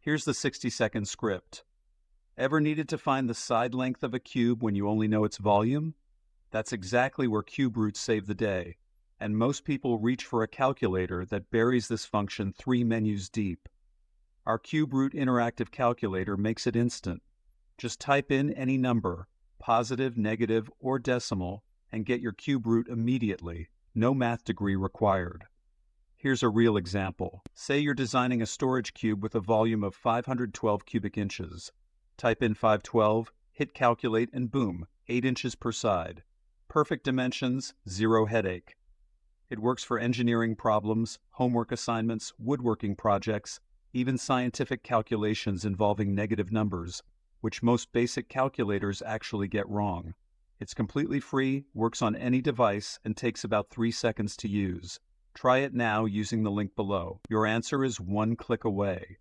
Here's the 60-second script. Ever needed to find the side length of a cube when you only know its volume? That's exactly where cube roots save the day, and most people reach for a calculator that buries this function 3 menus deep. Our cube root interactive calculator makes it instant. Just type in any number, positive, negative, or decimal, and get your cube root immediately. No math degree required. Here's a real example. Say you're designing a storage cube with a volume of 512 cubic inches. Type in 512, hit calculate, and boom, 8 inches per side. Perfect dimensions, zero headache. It works for engineering problems, homework assignments, woodworking projects, even scientific calculations involving negative numbers, which most basic calculators actually get wrong. It's completely free, works on any device, and takes about 3 seconds to use. Try it now using the link below. Your answer is 1 click away.